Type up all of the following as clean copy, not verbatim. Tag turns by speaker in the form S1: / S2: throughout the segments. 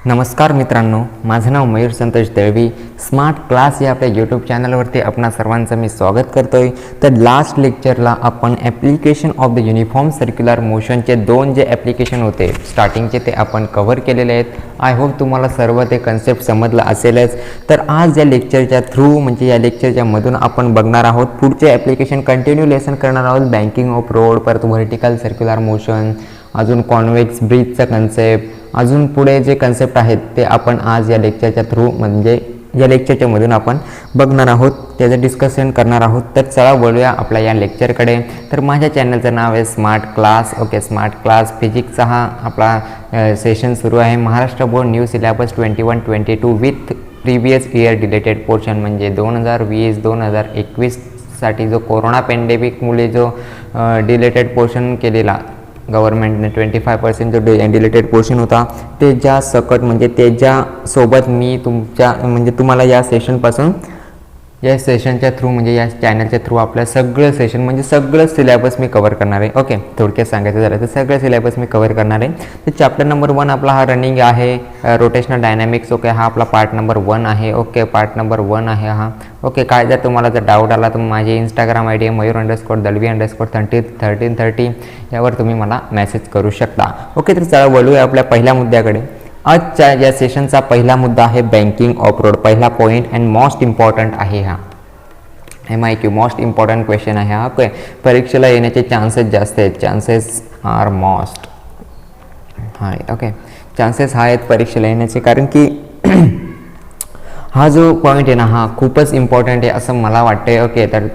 S1: नमस्कार मित्रांनो, माझं नाव मयूर संतोष दळवी. स्मार्ट क्लास या आपल्या यूट्यूब चॅनलवरती आपणा सर्वांचं मी स्वागत करतो आहे. तर लास्ट लेक्चरला आपण application of the uniform circular मोशनचे दोन जे ॲप्लिकेशन होते स्टार्टिंगचे ते आपण कव्हर केलेले आहेत. आय होप तुम्हाला सर्व ते कन्सेप्ट समजलं असेलच. तर आज या लेक्चरच्या थ्रू म्हणजे या लेक्चरच्या मधून आपण बघणार आहोत पुढचे ॲप्लिकेशन, कंटिन्यू लेसन करणार आहोत. बँकिंग ऑफ रोड, परत व्हर्टिकल सर्क्युलर मोशन, अजून कॉन्वेक्स ब्रिजचा कन्सेप्ट, अजून पुढे जे कन्सेप्ट आहेत ते आपण आज या लेक्चरच्या थ्रू म्हणजे या लेक्चरच्या मधून आपण बघणार आहोत, त्याचं डिस्कशन करणार आहोत. तर चला वळूया आपल्या या लेक्चरकडे. तर माझ्या चॅनलचं नाव आहे smart class. Okay, smart class फिजिक्सचा हा आपला सेशन सुरू आहे. Maharashtra board new syllabus 21-22 with previous year related portion म्हणजे 2020-2021 साठी जो कोरोना पॅन्डेमिकमुळे जो डिलेटेड पोर्शन केलेला गव्हर्नमेंटने 25% जो डिलेटेड पोर्शन होता त्याच्या सकट म्हणजे त्याच्यासोबत मी तुम्हाला या सेशनपासून या सेशनच्या थ्रू म्हणजे या चॅनलच्या थ्रू आपल्या सगळं सेशन म्हणजे सगळं सिलेबस मी कव्हर करणार आहे. ओके, थोडक्यात सांगायचं झालं तर सगळं सिलेबस मी कव्हर करणार आहे. तर चॅप्टर नंबर 1 आपला हा रनिंग आहे, रोटेशनल डायनॅमिक्स. ओके, हा आपला पार्ट नंबर 1 आहे. ओके, पार्ट नंबर 1 आहे हा. ओके, काय जर तुम्हाला जर डाऊट आला तर माझी इंस्टाग्राम आय डी आहे मयूर_दळवी_1330 यावर तुम्ही मला मेसेज करू शकता. ओके, तर चला वळूया आपल्या पहिल्या मुद्द्याकडे. आजच्या या सेशनचा पहिला मुद्दा आहे बँकिंग ऑफ रोड. पहिला पॉईंट अँड मोस्ट इम्पॉर्टंट आहे हा. MIQ मोस्ट इम्पॉर्टंट क्वेश्चन आहे हा. ओके, परीक्षेला येण्याचे चान्सेस जास्त आहेत. चान्सेस आर मोस्ट हाय. ओके, चान्सेस आहेत परीक्षेला येण्याचे, कारण की हा जो पॉईंट आहे ना हा खूपच इम्पॉर्टंट आहे असं मला वाटतंय. ओके, तर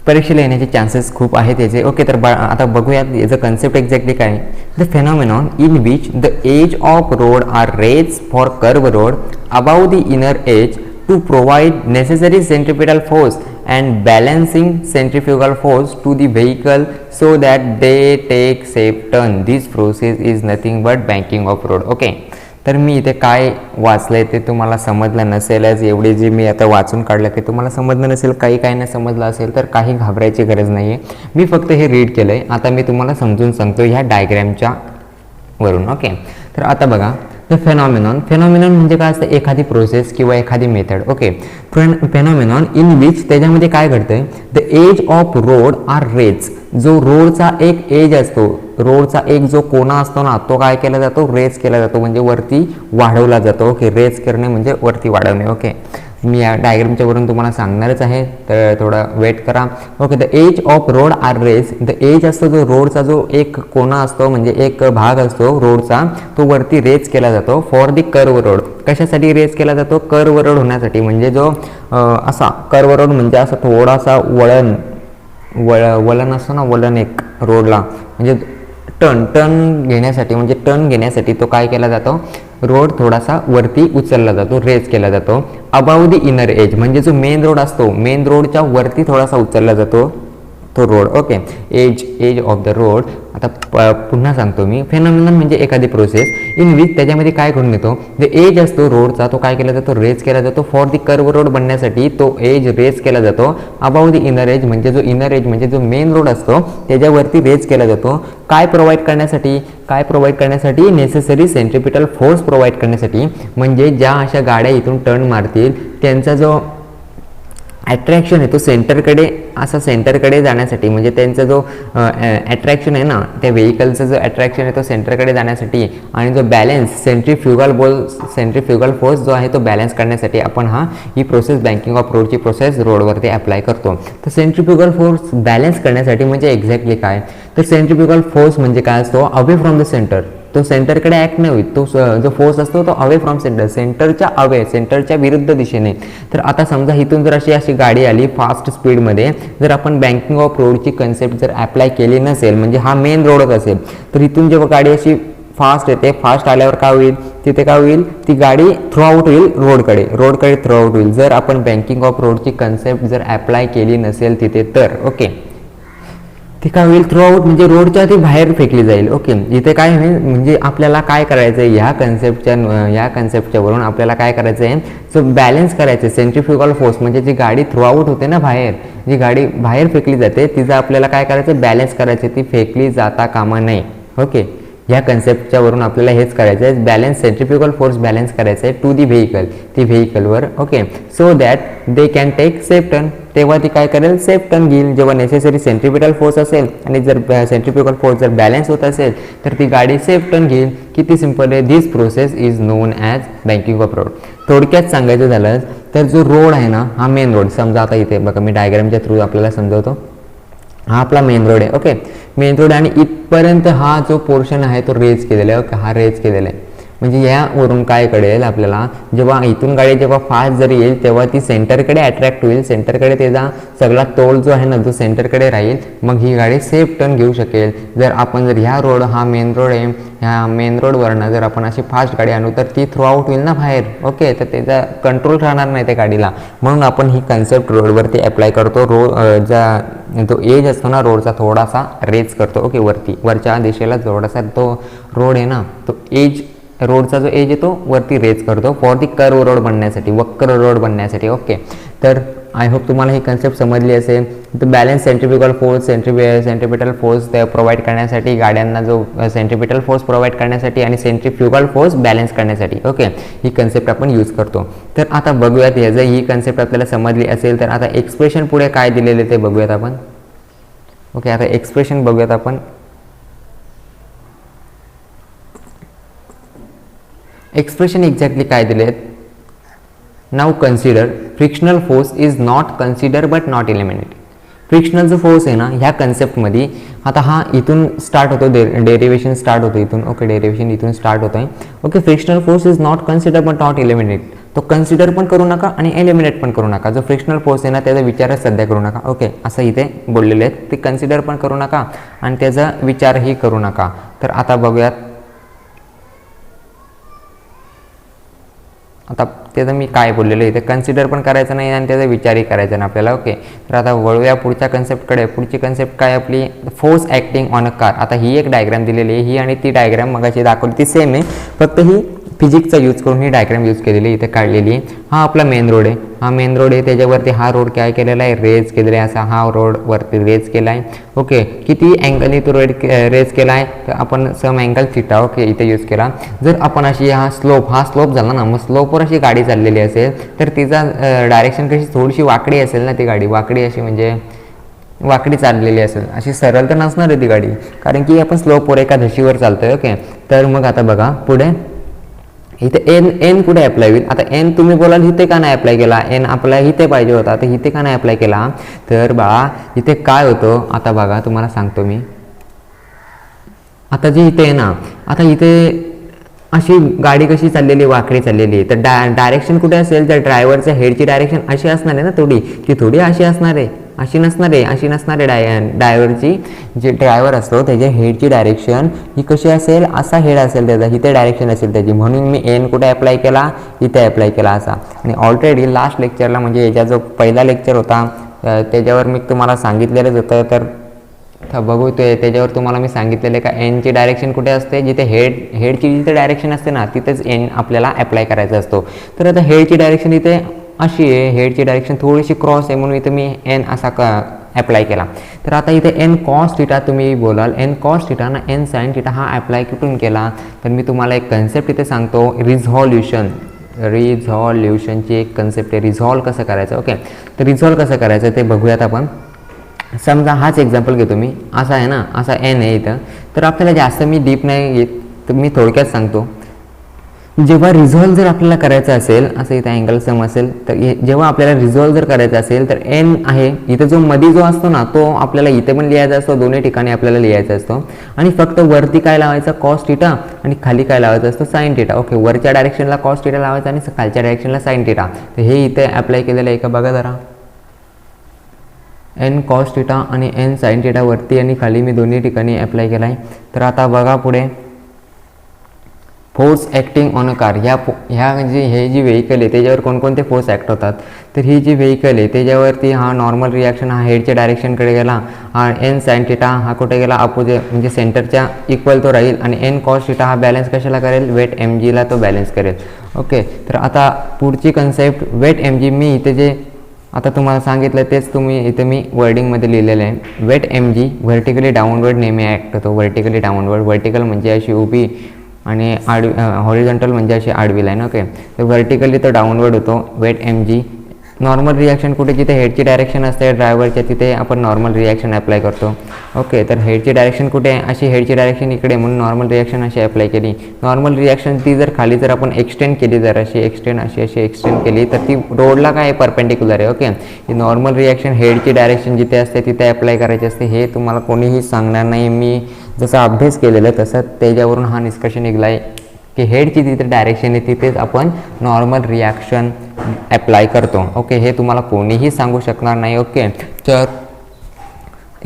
S1: परीक्षेला येण्याचे चान्सेस खूप आहेत याचे. ओके, तर आता बघूयात याचं कन्सेप्ट एक्झॅक्टली काय. The phenomenon in which the edge of road are raised for curve road above the inner edge to provide necessary centripetal force and balancing centrifugal force to the vehicle so that they take safe turn. This process is nothing but banking of road. Okay, तर मी इथे काय वाचलंय ते तुम्हाला समजलं नसेलच. एवढे जे मी आता वाचून काढलं ते तुम्हाला समजलं नसेल, काही नाही समजलं असेल तर काही घाबरायची गरज नाही आहे. मी फक्त हे रीड केलं आहे. आता मी तुम्हाला समजून सांगतो ह्या डायग्रॅमच्या वरून. ओके, तर आता बघा द फेनॉमेनॉन म्हणजे काय असतं, एखादी प्रोसेस किंवा एखादी method. Okay, phenomenon in which त्याच्यामध्ये काय घडतंय, the edge of road are raised. जो रोडचा एक एज असतो, रोडचा एक जो कोना असतो ना तो काय केला जातो, रेज केला जातो म्हणजे वरती वाढवला जातो. ओके, रेज करणे म्हणजे वरती वाढवणे. ओके, मी या डायग्रामच्या वरून तुम्हाला सांगणारच आहे, तर थोडा वेट करा. Okay, the edge of road are raised. The edge असतो जो रोडचा जो एक कोना असतो म्हणजे एक भाग असतो रोडचा, तो वरती रेज केला जातो फॉर द कर्व रोड. कशासाठी रेज केला जातो, कर्व रोड होण्यासाठी. म्हणजे जो असा कर्व रोड म्हणजे असा थोडासा वळण असतो ना, वळण एक रोडला म्हणजे टर्न घेण्यासाठी, म्हणजे टर्न घेण्यासाठी तो काय केला जातो, रोड थोडासा वरती उचलला जातो, रेज केला जातो. अबाव द इनर एज म्हणजे जो मेन रोड असतो, मेन रोडच्या वरती थोडासा उचलला जातो तो road. Okay, edge of the road. आता पुन्हा सांगतो मी, फेनॉमेनॉन म्हणजे एखादी प्रोसेस इन विच त्याच्यामध्ये काय घडून येतो, जो एज असतो रोडचा तो काय केला जातो, रेज केला जातो. फॉर द कर्व रोड बनण्यासाठी तो एज रेज केला जातो. अबाव द इनर एज म्हणजे जो इनर एज म्हणजे जो मेन रोड असतो त्याच्यावरती रेज केला जातो. काय प्रोव्हाइड करण्यासाठी, नेसेसरी सेंट्रिपिटल फोर्स प्रोव्हाइड करण्यासाठी. म्हणजे ज्या अशा गाड्या इथून टर्न मारतील त्यांचा जो अट्रॅक्शन आहे तो सेंटरकडे जाण्यासाठी, म्हणजे त्यांचा जो अट्रॅक्शन आहे ना त्या व्हेकलचा जो अट्रॅक्शन आहे तो सेंटरकडे जाण्यासाठी, आणि जो बॅलन्स सेंट्रिफ्युगल फोर्स जो आहे तो बॅलन्स करण्यासाठी आपण ही प्रोसेस बँकिंग ऑफ रोडची प्रोसेस रोडवरती अप्लाय करतो. तर सेंट्रिफ्युगल फोर्स बॅलन्स करण्यासाठी म्हणजे एक्झॅक्टली काय, तर सेंट्रिफ्युगल फोर्स म्हणजे काय असतो, अवे फ्रॉम द सेंटर. तो सेंटरकडे ॲक्ट नाही होईल, तो जो फोर्स असतो तो अवे फ्रॉम सेंटरच्या विरुद्ध दिशेने. तर आता समजा इथून जर अशी गाडी आली फास्ट स्पीडमध्ये, जर आपण बँकिंग ऑफ रोडची कन्सेप्ट जर अप्लाय केली नसेल, म्हणजे हा मेन रोडच असेल, तर इथून जेव्हा गाडी अशी फास्ट येते, फास्ट आल्यावर काय होईल, तिथे काय होईल, ती गाडी थ्रूआउट होईल रोडकडे थ्रूआउट होईल. जर आपण बँकिंग ऑफ रोडची कन्सेप्ट जर अप्लाय केली नसेल तिथे तर ओके, ती काय होईल, थ्रूआउट म्हणजे रोडच्या ती बाहेर फेकली जाईल. ओके, इथे काय होईल म्हणजे आपल्याला काय करायचं आहे, या कन्सेप्टच्या वरून आपल्याला काय करायचं आहे, सो बॅलन्स करायचं. सेंट्रिफ्युगल फोर्स म्हणजे जी गाडी थ्रूआउट होते ना बाहेर, जी गाडी बाहेर फेकली जाते तिचं आपल्याला काय करायचं, बॅलन्स करायचं, ती फेकली जाता कामा नये. ओके, ह्या कन्सेप्टच्या वरून आपल्याला हेच करायचं आहे, बॅलन्स सेंट्रिफ्युगल फोर्स बॅलन्स करायचं आहे टू दी व्हेकल, ती व्हेकलवर. Okay, so that they can take safe turn. तेव्हा ती काय करेल, सेफ टर्न घेईल. जेव्हा नेसेसरी सेंट्रिपिटल फोर्स असेल आणि जर सेंट्रिफ्युगल फोर्स जर बॅलन्स होत असेल तर ती गाडी सेफ टर्न घेईल. किती सिंपल आहे. This process is known as banking of road. थोडक्यात सांगायचं झालं तर जो रोड आहे ना, हा मेन रोड समजा, आता इथे बघा मी डायग्रामच्या थ्रू आपल्याला समजवतो. हा आपला मेन रोड आहे. ओके, मेन रोड आणि इथपर्यंत हा जो पोर्शन आहे तो रेज केलेला आहे. ओके, हा रेज केलेला आहे. म्हणजे यावरून काय कळेल आपल्याला, जेव्हा इथून गाडी जेव्हा फास्ट जरी येईल तेव्हा ती सेंटरकडे अट्रॅक्ट होईल, सेंटरकडे त्याचा सगळा तोल जो आहे ना तो सेंटरकडे राहील, मग ही गाडी सेफ टर्न घेऊ शकेल. जर आपण जर ह्या रोड, हा मेन रोड आहे, ह्या मेन रोडवरनं जर आपण अशी फास्ट गाडी आणू तर ती थ्रू आउट होईल ना बाहेर. ओके, तर त्याचा कंट्रोल राहणार नाही त्या गाडीला. म्हणून आपण ही कन्सेप्ट रोडवरती अप्लाय करतो. जो एज असतो ना रोडचा थोडासा रेज करतो. ओके, वरच्या दिशेला थोडासा तो रोड आहे ना, तो एज रोडचा जो एज आहे तो वरती रेज करतो फॉर दी कर्व रोड बनण्यासाठी, वक्र रोड बनण्यासाठी. ओके, तर आय होप तुम्हाला ही कन्सेप्ट समजली असेल. तर balance centrifugal force, centripetal force provide करण्यासाठी, गाड्यांना जो सेंट्रिपिटल फोर्स प्रोव्हाइड करण्यासाठी आणि सेंट्रिफ्युगल फोर्स बॅलन्स करण्यासाठी. ओके, ही कन्सेप्ट आपण यूज करतो. तर आता बघूयात, जर ही कन्सेप्ट आपल्याला समजली असेल तर आता एक्सप्रेशन पुढे काय दिलेले ते बघूयात आपण. ओके, आता एक्सप्रेशन बघूयात आपण. एक्सप्रेशन एक्झॅक्टली काय दिले आहेत. नाव consider frictional force is not consider but not eliminated. Frictional जो फोर्स आहे ना ह्या कन्सेप्टमध्ये, आता हा इथून स्टार्ट होतो, डेरिवेशन स्टार्ट होतो इथून. ओके, डेरिवेशन इथून स्टार्ट होत आहे. Okay, frictional force is not consider but not eliminate. तो कन्सिडर पण करू नका आणि एलिमिनेट पण करू नका. जो फ्रिक्शनल फोर्स आहे ना त्याचा विचारच सध्या करू नका. ओके, असं इथे बोललेले आहेत. ते कन्सिडर पण करू नका आणि त्याचा विचारही करू नका. तर आता बघूयात, आता त्याचं मी काय बोललेलं आहे, ते कन्सिडर पण करायचं नाही आणि त्याचा विचारही करायचा नाही आपल्याला. ओके, तर आता वळूया पुढच्या कन्सेप्टकडे. पुढची कन्सेप्ट काय आपली, force acting on a car. आता ही एक डायग्राम दिलेली आहे, ही आणि ती डायग्राम मगाशी दाखवली ती सेम आहे, फक्त ही फिजिक्सचा यूज करून ही डायग्राम यूज केलेली इथे काढलेली आहे. हा आपला मेन रोड आहे, हा मेन रोड आहे, त्याच्यावरती हा रोड काय केलेला आहे, रेज केलेला आहे. असा हा रोड वरती रेज केला आहे. ओके, किती अँगलने तो रेज केला आहे, तर आपण सम अँगल थिटा ओके इथे यूज केला. जर आपण अशी हा स्लोप झाला ना, मग स्लोपवर अशी गाडी चाललेली असेल तर तिचा डायरेक्शन कशी थोडीशी वाकडी असेल ना, ती गाडी वाकडी अशी म्हणजे वाकडी चाललेली असेल, अशी सरळ तर नसणार आहे ती गाडी, कारण की आपण स्लोपवर एका धशीवर चालतोय. ओके, तर मग आता बघा पुढे इथे एन कुठे अप्लाय होईल. आता एन तुम्ही बोलाल इथे का नाही अप्लाय केला, एन आपला इथे पाहिजे होता, तर इथे का नाही अप्लाय केला. तर बाळा इथे काय होतं, आता बघा तुम्हाला सांगतो मी. आता जे इथे आहे ना, आता इथे अशी गाडी कशी चाललेली, वाकडी चाललेली आहे, तर डायरेक्शन कुठे असेल, तर ड्रायव्हरच्या हेडची डायरेक्शन अशी असणार आहे ना, थोडी अशी असणार आहे, अशी नसणार आहे. ड्रायव्हरची जे ड्रायव्हर असतो त्याच्या हेडची डायरेक्शन ही कशी असेल, असा हेड असेल त्याचा, इथे डायरेक्शन असेल त्याची. म्हणून मी एन कुठे अप्लाय केला, इथे अप्लाय केला असा. आणि ऑलरेडी लास्ट लेक्चरला म्हणजे याचा जो पहिला लेक्चर होता त्याच्यावर मी तुम्हाला सांगितलेलंच होतं, तर बघू ते त्याच्यावर तुम्हाला मी सांगितलेलं का एनची डायरेक्शन कुठे असते, जिथे हेडची जिथे डायरेक्शन असते ना तिथेच एन आपल्याला अप्लाय करायचा असतो. तर आता हेडची डायरेक्शन इथे अशी आहे, हेडची डायरेक्शन थोडीशी क्रॉस आहे, म्हणून इथे मी एन असा अप्लाय केला. तर आता इथे एन कॉस थिटा तुम्ही बोलाल, एन कॉस थिटा ना एन साइन थिटा हा अप्लाय कुठून केला, तर मी तुम्हाला एक कन्सेप्ट इथे सांगतो, रिझॉल्युशनची एक कन्सेप्ट आहे, रिझॉल्व कसं करायचं. ओके, तर रिझॉल्व कसं करायचं ते बघूयात आपण. समजा हाच एक्झाम्पल घेतो मी, असा आहे ना, असा एन आहे इथं. तर आपल्याला जास्त मी डीप नाही घेत, तर मी थोडक्यात सांगतो. जेव्हा रिझॉल्व जर आपल्याला करायचं असेल, असं इथं अँगल सम असेल, तर जेव्हा आपल्याला रिझॉल्व जर करायचं असेल तर एन आहे इथं, जो मध्ये जो असतो ना तो आपल्याला इथे पण लिहायचा असतो, दोन्ही ठिकाणी आपल्याला लिहायचा असतो. आणि फक्त वरती काय लावायचं, कॉस थिटा, आणि खाली काय लावायचं असतं, साइन थिटा. ओके, वरच्या डायरेक्शनला कॉस थिटा लावायचा आणि खालच्या डायरेक्शनला साइन थिटा. तर हे इथे अप्लाय केलेलं आहे का बघा जरा. एन कॉस थिटा आणि एन साइन थिटा वरती आणि खाली मी दोन्ही ठिकाणी अप्लाय केला आहे. तर आता बघा पुढे, force acting on a car. हे जी व्हेकल आहे त्याच्यावर कोणकोणते फोर्स ॲक्ट होतात, तर ही जी व्हेकल आहे त्याच्यावरती हा नॉर्मल रिॲक्शन हा हेडच्या डायरेक्शनकडे गेला, हा एन साइन थिटा हा कुठे गेला, अपोजिट म्हणजे सेंटरच्या इक्वल तो राहील, आणि एन कॉस थिटा हा बॅलन्स कशाला करेल, वेट एम जीला तो बॅलन्स करेल. ओके, तर आता पुढची कन्सेप्ट वेट एम जी. मी इथे जे आता तुम्हाला सांगितलं तेच तुम्ही इथे मी वर्डिंगमध्ये लिहिलेलं आहे. Weight m g vertically downward नेहमी ॲक्ट होतो. व्हर्टिकली डाऊनवर्ड, व्हर्टिकल म्हणजे अशी उभी आणि हॉरिझॉन्टल म्हणजे अशी आडवी लाईन. ओके, तर व्हर्टिकली तो डाऊनवर्ड होतो weight m g. Normal reaction कुठे, जिथे हेडची डायरेक्शन असते ड्रायव्हरच्या तिथे आपण नॉर्मल रिॲक्शन अप्लाय करतो. ओके, तर हेडची डायरेक्शन कुठे आहे, अशी हेडची डायरेक्शन इकडे, म्हणून नॉर्मल रिॲक्शन अशी अप्लाय केली. नॉर्मल रिॲक्शन ती जर खाली जर आपण एक्सटेंड केली, जर अशी अशी एक्सटेंड केली तर ती रोडला काय परपेंडिक्युलर आहे. ओके, ही नॉर्मल रिॲक्शन हेडची डायरेक्शन जिथे असते तिथे अप्लाय करायची असते. हे तुम्हाला कोणीही सांगणार नाही. मी जसा अभ्यास केलेला तसं त्याच्यावरून हा निष्कर्ष निघाला आहे की हेडची जिथे डायरेक्शन आहे तिथेच आपण नॉर्मल रिॲक्शन अप्लाय करतो. ओके, हे तुम्हाला कोणीही सांगू शकणार नाही. ओके, तर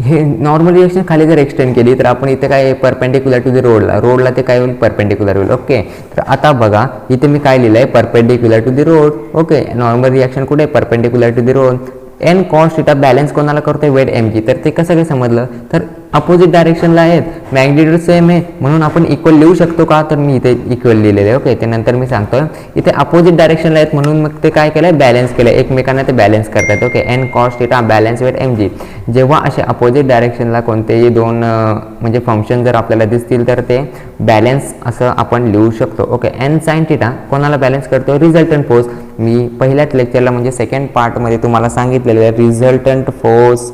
S1: हे नॉर्मल रिॲक्शन खाली जर एक्सटेंड केली तर आपण इथे काय परपेंडिक्युलर टू द रोडला ते काय होईल, परपेंडिक्युलर होईल. ओके, तर आता बघा इथे मी काय लिहिलं आहे, perpendicular to the road. Okay, normal reaction कुठे, perpendicular to the road. N cos theta balance कोणाला करतोय, वेट एम जी. तर ते कसं काय समजलं, तर अपोजिट डायरेक्शनला आहेत, मॅग्निट्यूड सेम आहे म्हणून आपण इक्वल लिहू शकतो का, तर मी इथे इक्वल लिहिलेलं आहे. ओके, ते नंतर मी सांगतोय. इथे अपोजिट डायरेक्शनला आहेत म्हणून मग ते काय केलं, बॅलन्स केलं, एकमेकांना ते बॅलन्स करतात. Okay, n cos theta balance weight m g. जेव्हा असे अपोजिट डायरेक्शनला कोणतेही दोन म्हणजे फंक्शन जर आपल्याला दिसतील तर ते बॅलन्स असं आपण लिहू शकतो. ओके, एन साइन थिटा कोणाला बॅलन्स करतो, रिझल्टंट फोर्स. मी पहिल्याच लेक्चरला म्हणजे सेकंड पार्टमध्ये तुम्हाला सांगितलेलं आहे रिझल्टंट फोर्स.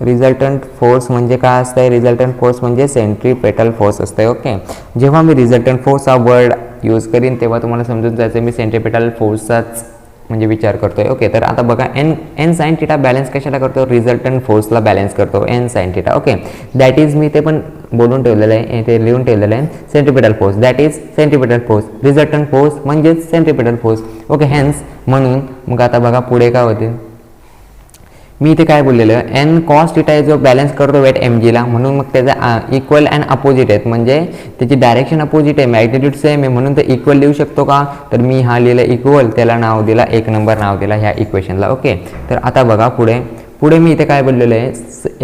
S1: रिझल्टंट फोर्स म्हणजे काय असतंय, रिझल्टंट फोर्स म्हणजे सेंट्रीपेटल फोर्स असतंय. ओके, जेव्हा मी रिझल्टंट फोर्स हा वर्ड यूज करीन तेव्हा तुम्हाला समजून जायचं मी सेंट्रीपेटल फोर्सचाच म्हणजे विचार करतोय. ओके, तर आता बघा एन साइन थिटा बॅलन्स कशाला करतो, रिझल्टंट फोर्सला बॅलन्स करतो, n sign theta. Okay, that is मी ते पण बोलून ठेवलेलं आहे, ते लिहून ठेवलेलं आहे, centripetal force that is centripetal force, resultant force म्हणजेच सेंट्रीपेटल फोर्स. ओके, हेन्स म्हणून मग आता बघा पुढे काय होते, मी इथे काय बोललेलं, एन कॉस थिटा जो बॅलन्स करतो वेट एम जीला, म्हणून मग त्याचा इक्वल अँड अपोजिट आहेत, म्हणजे त्याची डायरेक्शन अपोजिट आहे, मॅग्निट्यूड सेम आहे, म्हणून ते इक्वल लिहू शकतो का, तर मी हा लिहिलं इक्वल, त्याला नाव दिला 1 नंबर नाव दिला ह्या इक्वेशनला. ओके, तर आता बघा पुढे मी इथे काय बोललेलं आहे,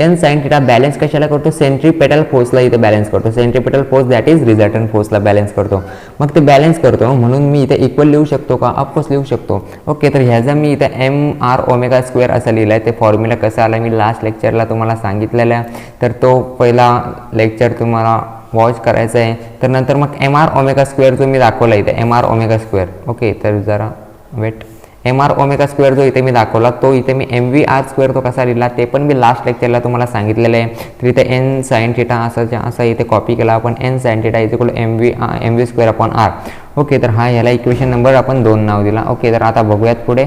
S1: एन साइन थिटा बॅलन्स कशाला करतो, सेंट्रीपेटल फोर्सला इथे बॅलन्स करतो, centripetal force that is resultant फोर्सला बॅलन्स करतो. मग ते बॅलन्स करतो म्हणून मी इथे इक्वल लिहू शकतो का, ऑफकोर्स लिहू शकतो. ओके, तर ह्याचा मी इथे mr⍵² असं लिहिलं आहे. ते फॉर्म्युला कसा आला मी लास्ट लेक्चरला तुम्हाला सांगितलेलं आहे, तर तो पहिला लेक्चर तुम्हाला वॉच करायचा आहे. तर नंतर मग mr⍵² जो मी दाखवला इथे mr⍵². ओके, तर जरा वेट, mr⍵² जो इथे मी दाखवला तो इथे मी mvr² तो कसा लिहिला ते पण मी लास्ट लेक्चरला तुम्हाला सांगितलेलं आहे. तर इथे एन साइन थिटा असा इथे कॉपी केला आपण, n sign theta is equal mv²/r. Okay, तर हा ह्याला इक्वेशन नंबर आपण 2 नाव दिला. ओके, तर आता बघूयात पुढे,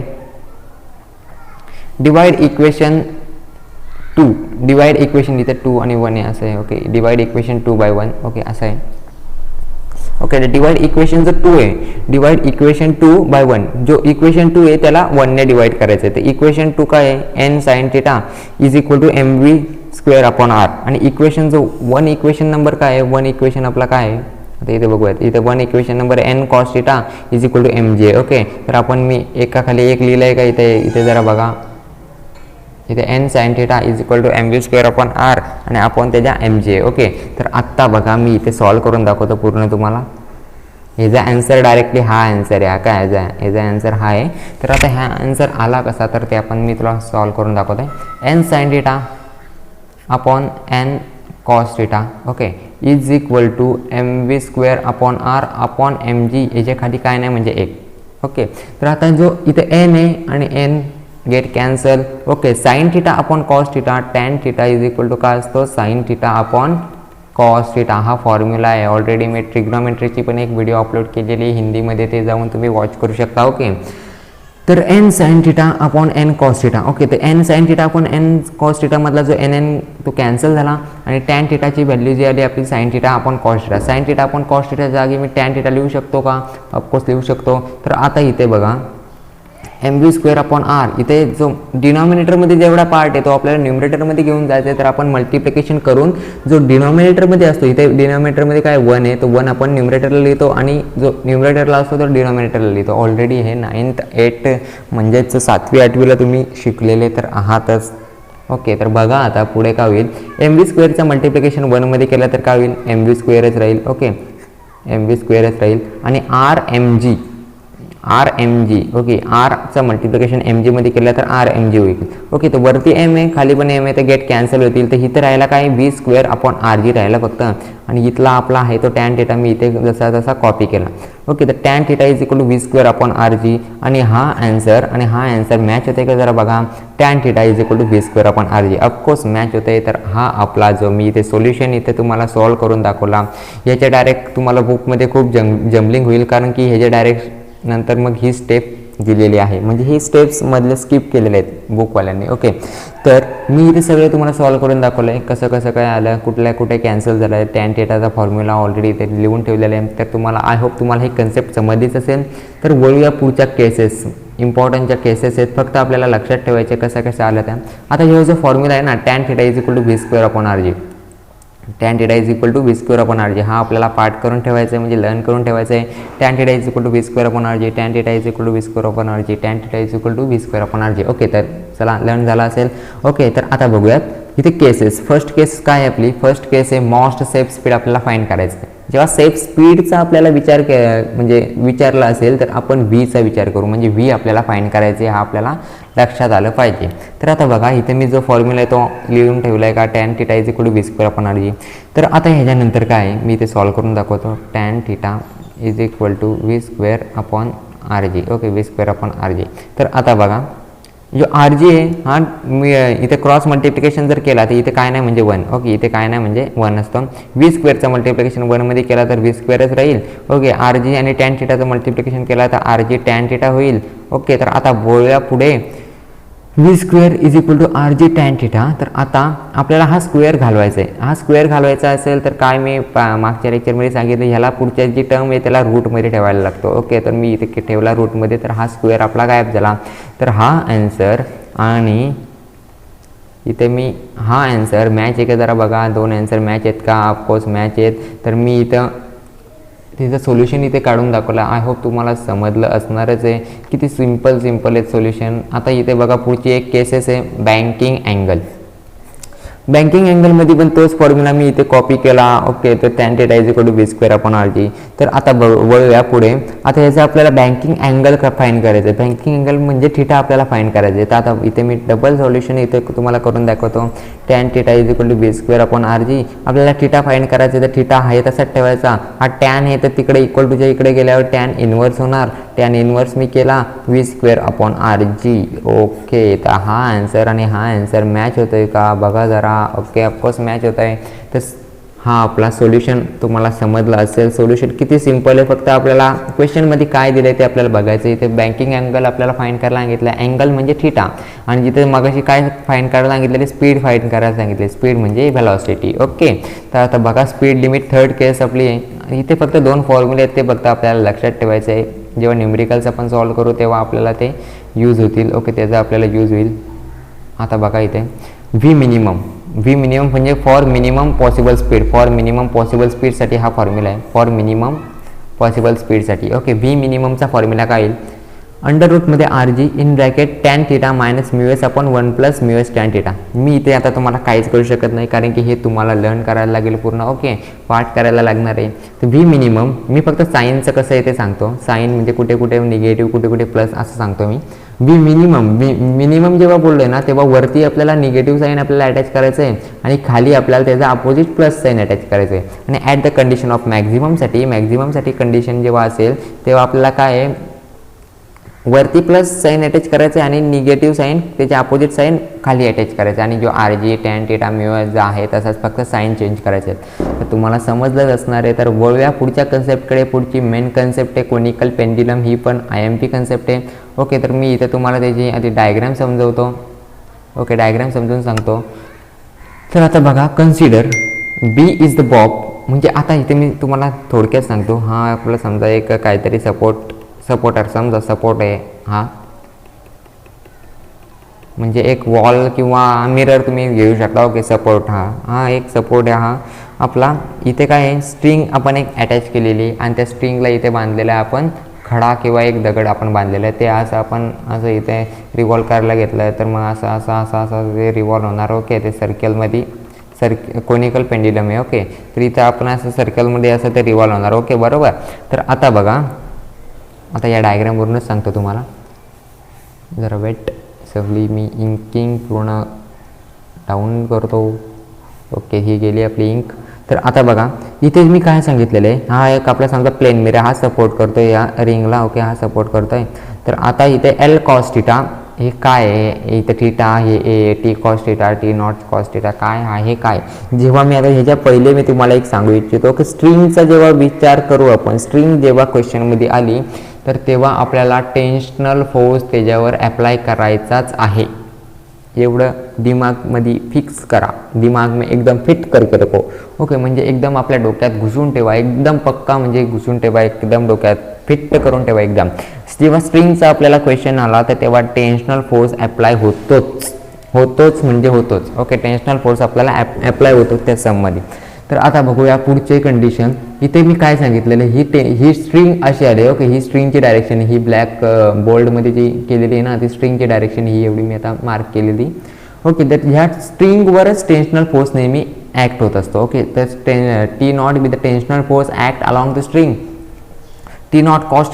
S1: डिवाइड इक्वेशन 2, डिवाइड इक्वेशन इथे 2 आणि 1 आहे असं आहे. Okay, divide equation 2/1. ओके, असं आहे. ओके, डिवाइड इक्वेशन जर 2 आहे, डिवाइड इक्वेशन 2/1, जो इक्वेशन 2 आहे त्याला 1 ने डिवाइड करायचं आहे. तर इक्वेशन 2 काय आहे, n sign theta is equal to mv²/r. आणि इक्वेशन जो 1 इक्वेशन नंबर काय आहे, 1 इक्वेशन आपला काय आहे, आता इथे बघूयात, इथे 1 equation number n cos theta is equal to mj. Okay, तर आपण मी एकाखाली एक लिहिलं आहे का इथे जरा बघा, इथे n sign theta is equal to mv²/r आणि आपण त्याच्या mj. ओके, तर आत्ता बघा मी इथे सॉल्व करून दाखवतो पूर्ण तुम्हाला. ह्याचा आन्सर डायरेक्टली हा आन्सर आहे, काय ह्याचा आन्सर हा आहे. तर आता हा आन्सर आला कसा, तर ते आपण मी तुला सॉल्व करून दाखवतो आहे. N sign theta upon n cos theta okay is equal to mv²/r upon mg. याच्या खाली काय नाही म्हणजे 1. ओके, तर आता जो इथे एन आहे आणि n get cancel. Okay, sine theta upon cos theta, tan theta is equal to काय असतो, sine theta upon cos theta. हा फॉर्म्युला आहे. ऑलरेडी मी ट्रिग्नोमेट्रीची पण एक व्हिडिओ अपलोड केलेली आहे हिंदीमध्ये, ते जाऊन तुम्ही वॉच करू शकता. ओके, तर n sign theta upon n cos theta. Okay, तर n sign theta upon n cos theta मधला जो एन तो कॅन्सल झाला आणि टॅन थिटाची व्हॅल्यू जी आली आपली sign theta upon cos theta. Sign theta upon cos theta जागी मी टॅन थिटा लिहू शकतो का, ऑफकोर्स लिहू शकतो. तर आता इथे बघा mv²/r, इथे जो डिनॉमिनेटरमध्ये जेवढा पार्ट आहे तो आपल्याला न्यूमरेटरमध्ये घेऊन जायचं आहे. तर आपण मल्टिप्लिकेशन करून जो डिनॉमिनेटरमध्ये असतो, इथे डिनॉमिनेटरमध्ये काय 1 आहे, तो 1 आपण न्यूमरेटरला लिहितो आणि जो न्यूमरेटरला असतो तो डिनॉमिनेटरला लिहितो. ऑलरेडी हे 9th 8th म्हणजेच 7वी 8वीला तुम्ही शिकलेले तर आहातच. ओके, तर बघा आता पुढे काय होईल, mv² मल्टिप्लिकेशन 1मध्ये केलं तर काय होईल, mv² राहील. ओके, mv² राहील आणि आर एम जी. ओके, आरचं मल्टिप्लिकेशन एम जीमध्ये केलं तर आर एम जी होईल. ओके, तर वरती एम आहे खाली पण एम आहे, तर गेट कॅन्सल होतील. तर इथं राहिला काय v square upon r g राहिला फक्त. आणि इथला आपला आहे तो टॅन थिटा मी इथे जसा तसा कॉपी केला. ओके, तर tan theta is equal to v square upon r g. आणि हा आन्सर मॅच होते का जरा बघा. Tan theta is equal to v square upon r g of course match होते. तर हा आपला जो मी इथे सोल्युशन इथे तुम्हाला सॉल्व करून दाखवला, याच्या डायरेक्ट तुम्हाला बुकमध्ये खूप जम्बलिंग होईल, कारण की ह्याच्या डायरेक्ट नंतर मग ही स्टेप दिलेली आहे, म्हणजे ही स्टेप्स मधले स्किप केलेले आहेत बुकवाल्यांनी. ओके, तर मी इथे सगळे तुम्हाला सॉल्व करून दाखवलं आहे कसं कसं काय आलं, कुठे कॅन्सल झालं आहे. टॅन थिटाचा फॉर्म्युला ऑलरेडी इथे लिहून ठेवलेला आहे. तर तुम्हाला आय होप तुम्हाला ही कन्सेप्ट समजलीच असेल. तर वळूया पुढच्या केसेस, इम्पॉर्टंटच्या केसेस आहेत, फक्त आपल्याला लक्षात ठेवायचे कसं आलं त्या. आता हे जो फॉर्म्युला आहे ना, tan theta is equal to v square upon r g. Tan theta is equal to v square upon r g हा आपल्याला पार्ट करून ठेवायचा आहे, म्हणजे लर्न करून ठेवायचं आहे. Tan theta is equal to v square upon r g, tan theta is equal to v square upon r g, tan theta is equal to v square upon r g. Okay, तर चला learn झाला असेल. Okay, तर आता बघूयात इथे cases. First केस काय आहे आपली, फर्स्ट केस आहे मोस्ट सेफ स्पीड आपल्याला फाइंड करायचं आहे. जेव्हा सेफ स्पीडचा आपल्याला विचारला असेल तर आपण व्हीचा विचार करू, म्हणजे व्ही आपल्याला फाइंड करायचे हा आपल्याला लक्षात आलं पाहिजे. तर आता बघा इथे मी जो फॉर्म्युला आहे तो लिहून ठेवला आहे का, tan theta is equal to v square upon r g. तर आता ह्याच्यानंतर काय आहे मी इथे सॉल्व करून दाखवतो. Tan theta is equal to v square upon r g. Okay, v square upon r g. तर आता बघा जो आर जी आहे हा मी इथे क्रॉस मल्टिप्लिकेशन जर केला तर इथे काय नाही म्हणजे 1. ओके, इथे काय नाही म्हणजे 1 असतं. व्ही स्क्वेअरचं मल्टिप्लिकेशन 1मध्ये केला तर व्ही स्क्वेअरच राहील. ओके, आर जी आणि टॅन थिटाचं मल्टिप्लिकेशन केला तर आर जी टॅन थिटा होईल. ओके, तर आता बोलूया पुढे v square is equal to r g tan theta. तर आता आपल्याला हा स्क्वेअर घालवायचा आहे. हा स्क्वेअर घालवायचा असेल तर काय मी मागच्या लेक्चरमध्ये सांगितलं, ह्याला पुढच्या जी टर्म आहे त्याला रूटमध्ये ठेवायला लागतो. ओके, तर मी इथे ठेवला रूटमध्ये, तर हा स्क्वेअर आपला गायब झाला. तर हा आन्सर आणि इथे मी हा आन्सर मॅच आहे का जरा बघा, दोन आन्सर मॅच आहेत का, ऑफकोर्स मॅच आहेत. तर मी इथं तिचं सोल्युशन इथे काढून दाखवलं. आय होप तुम्हाला समजलं असणारच आहे. किती सिम्पल आहेत सोल्युशन. आता इथे बघा पुढची एक केसेस आहे बँकिंग अँगल. बँकिंग अँगलमध्ये पण तोच फॉर्म्युला मी इथे कॉपी केला. ओके, तर tan theta is equal to v square upon r g. तर आता वळूया पुढे. आता याचं आपल्याला बँकिंग अँगल फाइंड करायचं आहे. बँकिंग अँगल म्हणजे थिटा आपल्याला फाइंड करायचं आहे. तर आता इथे मी डबल सोल्युशन इथे तुम्हाला करून दाखवतो. Tan theta is equal to v square upon r g. आपल्याला थिटा फाइंड करायचं आहे, तर थिटा आहे तसाच ठेवायचा. हा टॅन आहे तर तिकडे इक्वल टूच्या इकडे गेल्यावर टॅन इन्व्हर्स होणार. टॅन इन्व्हर्स मी केला v square upon r g. Okay, तर हा आन्सर आणि हा आन्सर मॅच होतोय का बघा जरा. ओके, ऑफकोर्स मॅच होत आहे. तर हा आपला सोल्युशन तुम्हाला समजलं असेल. सोल्युशन किती सिम्पल आहे, फक्त आपल्याला क्वेश्चनमध्ये काय दिलं आहे ते आपल्याला बघायचं आहे. इथे बँकिंग अँगल आपल्याला फाइंड करायला सांगितलं. अँगल म्हणजे थिटा, आणि जिथे मगाशी काय फाइंड करायला सांगितलेले, स्पीड फाइंड करायला सांगितले. स्पीड म्हणजे व्हेलॉसिटी. ओके, तर आता बघा स्पीड लिमिट थर्ड केस आपली आहे. इथे फक्त दोन फॉर्म्युले आहेत, ते फक्त आपल्याला लक्षात ठेवायचं आहे. जेव्हा न्यूमेरिकल्स आपण सॉल्व करू तेव्हा आपल्याला ते यूज होतील. ओके, त्याचा आपल्याला यूज होईल. आता बघा इथे व्ही मिनिमम म्हणजे for minimum possible speed. For minimum possible स्पीडसाठी हा फॉर्म्युला आहे, फॉर मिनिमम पॉसिबल स्पीडसाठी. ओके, व्ही मिनिममचा फॉर्म्युला काय येईल, अंडर रूटमध्ये r g in bracket tan theta minus mu s upon 1 plus mu s tan theta. मी इथे आता तुम्हाला काहीच करू शकत नाही, कारण की हे तुम्हाला लर्न करायला लागेल पूर्ण. ओके, पाठ करायला लागणार आहे. तर व्ही मिनिमम मी फक्त साईनचं कसं आहे ते सांगतो. साईन म्हणजे कुठे कुठे निगेटिव्ह, कुठे कुठे प्लस असं सांगतो मी. व्ही मिनिमम जेव्हा बोललोय ना, तेव्हा वरती आपल्याला निगेटिव्ह साईन आपल्याला अटॅच करायचं आहे आणि खाली आपल्याला त्याचा अपोजिट प्लस साईन अटॅच करायचं आहे. आणि ॲट द कंडिशन ऑफ मॅक्झिममसाठी कंडिशन जेव्हा असेल तेव्हा आपल्याला काय आहे, वरती प्लस साईन अटॅच करायचं आहे आणि निगेटिव्ह साईन त्याचे अपोजिट साईन खाली अटॅच करायचं. आणि जो r g tan theta mu s आहे तसाच फक्त साईन चेंज करायचे आहेत. तर तुम्हाला समजलंच असणार आहे. तर वळूया पुढच्या कन्सेप्टकडे. पुढची मेन कन्सेप्ट आहे कोनिकल पेंड्युलम. ही पण IMP कन्सेप्ट आहे. ओके, तर मी इथे तुम्हाला त्याची आधी डायग्राम समजवतो. ओके, डायग्राम समजून सांगतो. तर आता बघा, consider b is the bob. म्हणजे आता इथे मी तुम्हाला थोडक्यात सांगतो. हा आपला समजा एक काहीतरी सपोर्टर समजा सपोर्ट आहे हा, म्हणजे एक वॉल किंवा मिरर तुम्ही घेऊ शकता. ओके, सपोर्ट हा एक सपोर्ट आहे. हा आपला इथे काय आहे, स्ट्रिंग आपण एक अटॅच केलेली आणि त्या स्ट्रिंगला इथे बांधलेला आहे आपण खडा किंवा एक दगड आपण बांधलेलं आहे. ते असं आपण असं इथे रिव्हॉल्व करायला घेतलं आहे, तर मग असं ते रिव्हॉल्व होणार. ओके, ते सर्कलमध्ये कोनिकल पेंड्युलम आहे. ओके, तर इथं आपण असं सर्कलमध्ये असं ते रिव्हॉल्व होणार. ओके, बरोबर. तर आता बघा आता या डायग्रामवरूनच सांगतो तुम्हाला. जरा वेट सगळी मी इंकिंग पूर्ण डाऊन करतो. ओके, ही गेली आपली इंक. तर आता बघा इथे मी काय सांगितलेलं आहे, हा एक आपला समजा प्लेन मिरर हा सपोर्ट करतो आहे या रिंगला. ओके, हा सपोर्ट करतो आहे. तर आता इथे एल कॉस थिटा हे काय आहे, इथं थिटा हे A T cos theta t not cos theta काय आहे काय. जेव्हा मी आता ह्याच्या पहिले मी तुम्हाला एक सांगू इच्छितो की स्ट्रिंगचा जेव्हा विचार करू आपण, स्ट्रिंग जेव्हा क्वेश्चनमध्ये आली तर तेव्हा आपल्याला टेन्शनल फोर्स त्याच्यावर अप्लाय करायचाच आहे. एवढं दिमागमध्ये फिक्स करा, दिमाग में एकदम फिट करके रखो. ओके, म्हणजे एकदम आपल्या डोक्यात घुसून ठेवा, एकदम पक्का म्हणजे घुसून ठेवा, एकदम डोक्यात फिट करून ठेवा एकदम. जेव्हा स्ट्रिंगचा आपल्याला क्वेश्चन आला तर तेव्हा टेन्शनल फोर्स अप्लाय होतोच म्हणजे होतोच. ओके, टेन्शनल फोर्स आपल्याला अप्लाय होतो त्या सममध्ये. तर आता बघूया पुढचे कंडिशन. इथे मी काय सांगितलेलं, ही स्ट्रिंग अशी आली. ओके, ही स्ट्रिंगची डायरेक्शन ही ब्लॅक बोल्डमध्ये जी केलेली आहे ना, ती स्ट्रिंगची डायरेक्शन ही एवढी मी आता मार्क केलेली. ओके, तर ह्या स्ट्रिंगवरच टेन्शनल फोर्स नेहमी ॲक्ट होत असतो. ओके, तर t naught with the tensional force act along the string. T not cos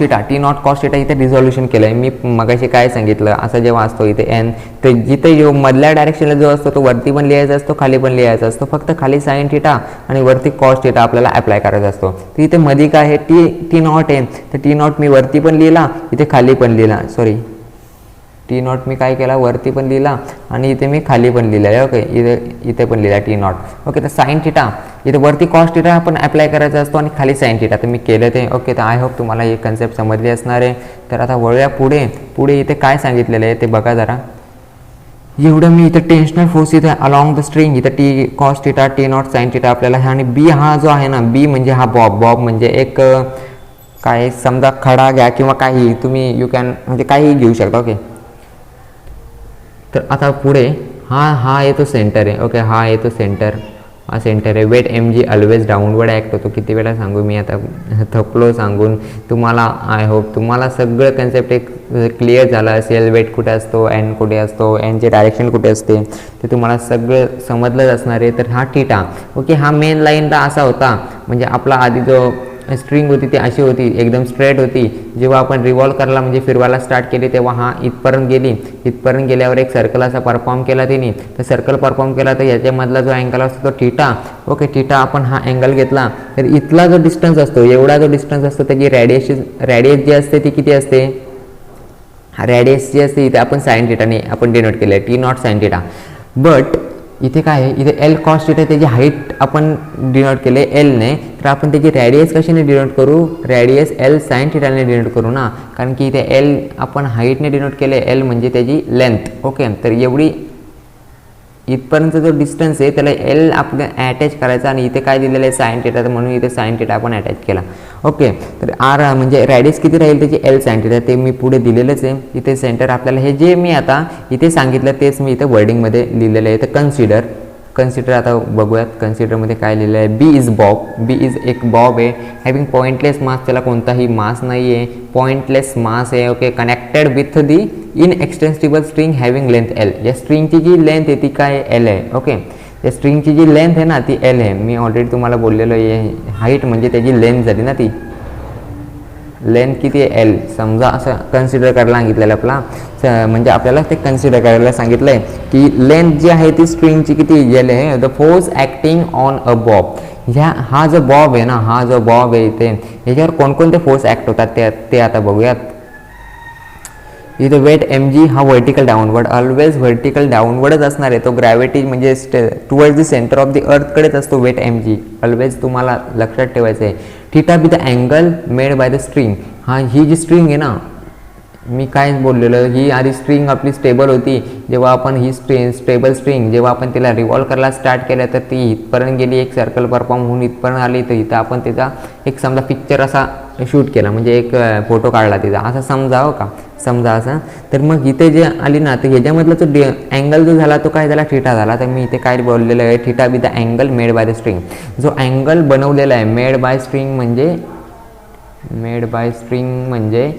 S1: theta इथे रिझॉल्युशन केलं आहे मी मगाशी काय सांगितलं. असं जेव्हा असतो इथे एन, तर जिथे जो मधल्या डायरेक्शनला जो असतो तो वरती पण लिहायचा असतो, खाली पण लिहायचा असतो. फक्त खाली साईन थिटा आणि वरती कॉस थिटा आपल्याला अप्लाय करायचा असतो. तर इथे मध्ये काय आहे, टी नॉट आहे. तर टी नॉट मी वरती पण लिहिला, इथे खाली पण लिहिला. सॉरी, टी नॉट मी काय केला, वरती पण लिहिला आणि इथे मी खाली पण लिहिलं आहे. ओके, इथे पण लिहिला टी नॉट. ओके, तर साईन थिटा इथे वरती कॉस थिटा आपण अप्लाय करायचा असतो आणि खाली साईन थिटा. तर मी केलं ते. ओके, तर आय होप तुम्हाला हे कन्सेप्ट समजली असणार आहे. तर आता वळूया पुढे इथे काय सांगितलेलं आहे ते बघा जरा. एवढं मी इथे टेन्शनल फोर्स इथे अलॉंग द स्ट्रिंग, इथं t cos theta t nought sine theta आपल्याला. आणि बी हा जो आहे ना, बी म्हणजे हा बॉब म्हणजे एक काय समजा खडा घ्या किंवा काही तुम्ही यू कॅन म्हणजे काही घेऊ शकता. ओके, तर आता पुढे हा येतो सेंटर आहे. ओके, हा येतो सेंटर, हा सेंटर आहे. Weight m g always downward act होतो. किती वेळा सांगू मी, आता थकलो सांगून तुम्हाला. आय होप तुम्हाला सगळं कन्सेप्ट एक क्लिअर झाला असेल. वेट कुठे असतो, एन कुठे असतो, एनचे डायरेक्शन कुठे असते ते तुम्हाला सगळं समजलंच असणार आहे. तर हा थिटा. ओके, हा मेन लाईनला असा होता, म्हणजे आपला आधी जो स्ट्रिंग होती ती अशी होती, एकदम स्ट्रेट होती. जेव्हा आपण रिव्हॉल्व करायला म्हणजे फिरवायला स्टार्ट केली तेव्हा हा इथपर्यंत गेली. इथपर्यंत गेल्यावर एक सर्कल असा परफॉर्म केला तिने. तर सर्कल परफॉर्म केला तर याच्यामधला जो अँगल असतो तो थिटा. ओके, थिटा आपण हा अँगल घेतला तर इथला जो डिस्टन्स असतो, एवढा जो डिस्टन्स असतो त्याची रॅडियस जी असते ती किती असते, रॅडियस जी असते इथे आपण साईन थिटाने आपण डिनोट केलं आहे, t nought sine theta. But इथे काय आहे, इथे एल कॉस थिटा त्याची हाईट आपण डिनोट केले एलने. तर आपण त्याची रॅडियस कशाने डिनोट करू, रॅडियस एल साईन थिटाने डिनोट करू ना, कारण की इथे एल आपण हाईटने डिनोट केले, एल म्हणजे त्याची लेंथ. ओके, तर एवढी इथपर्यंत जो डिस्टन्स आहे त्याला एल आपण अटॅच करायचा आणि इथे काय दिलेलं आहे साईन थिटा, तर म्हणून इथे साईन थिटा आपण अटॅच केला. ओके, तर आर म्हणजे रॅडियस किती राहील त्याची एल साईन थिटा, ते मी पुढे दिलेलंच आहे. इथे सेंटर आपल्याला हे जे मी आता इथे सांगितलं तेच मी इथे वर्डिंगमध्ये लिहिलेलं आहे. तर कन्सिडर आता बघूयात कन्सिडरमध्ये काय लिहिलं आहे. B is bob, b is एक बॉब आहे. हॅविंग पॉईंटलेस मास, त्याला कोणताही मास नाही आहे, पॉईंटलेस मास आहे. Okay, connected with the inextensible string having length l. या स्ट्रिंगची जी लेंथ आहे ती काय एल आहे. ओके, या स्ट्रिंगची जी लेंथ आहे ना ती एल आहे. मी ऑलरेडी तुम्हाला बोललेलो आहे, हाईट म्हणजे त्याची लेंथ झाली ना, ती लेंथ किती आहे एल. समजा असं कन्सिडर करायला सांगितलेलं आपला, म्हणजे आपल्याला ते कन्सिडर करायला सांगितलं आहे की लेंथ जी आहे ती स्ट्रिंगची किती एल आहे. The force acting on a Bob, हा जो बॉब आहे ना, हा जो बॉब आहे इथे ह्याच्यावर कोणकोणते फोर्स ॲक्ट होतात ते आता बघूयात. इथे वेट एम जी हा व्हर्टिकल डाऊनवर्ड, ऑलवेज व्हर्टिकल डाऊनवर्डच असणार आहे. तो ग्रॅव्हिटी म्हणजे towards the centre of the अर्थकडेच असतो वेट एम जी, ऑलवेज तुम्हाला लक्षात ठेवायचं आहे. Theta with the angle made by the string, ही जी स्ट्रिंग आहे ना, मी काय बोललेलं, ही आधी स्ट्रिंग आपली स्टेबल होती. जेव्हा आपण ही स्टेबल स्ट्रिंग जेव्हा आपण तिला रिव्हॉल्व करायला स्टार्ट केलं तर ती इथपर्यंत गेली, एक सर्कल परफॉर्म होऊन इथपर्यंत आली. तर इथं आपण तिचा एक समजा पिक्चर असा शूट केला, म्हणजे एक फोटो काढला तिचा, असं समजावं का, समजा असं. तर मग इथे जे आली ना, तर ह्याच्यामधला जो अँगल जो झाला तो काय झाला, थिटा झाला. तर मी इथे काय बोललेलं आहे, theta with the angle made by the string. जो अँगल बनवलेला आहे मेड बाय स्ट्रिंग म्हणजे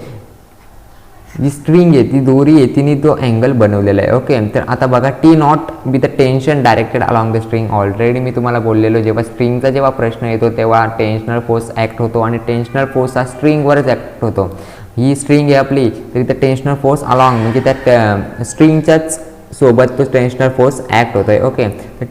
S1: जी स्ट्रिंग आहे ती दोरी आहे तिने तो अँगल बनवलेला आहे. ओके, तर आता बघा t naught with the tension directed along the string. Already मी तुम्हाला बोललेलो, जेव्हा स्ट्रिंगचा जेव्हा प्रश्न येतो तेव्हा टेन्शनल फोर्स ॲक्ट होतो आणि टेन्शनल फोर्स हा स्ट्रिंगवरच ॲक्ट होतो. ही स्ट्रिंग आहे आपली, तर इथं टेन्शनल फोर्स अलॉंग म्हणजे त्या स्ट्रिंगच्याच सोबत तो टेन्शनल फोर्स ॲक्ट होतो आहे. ओके, तर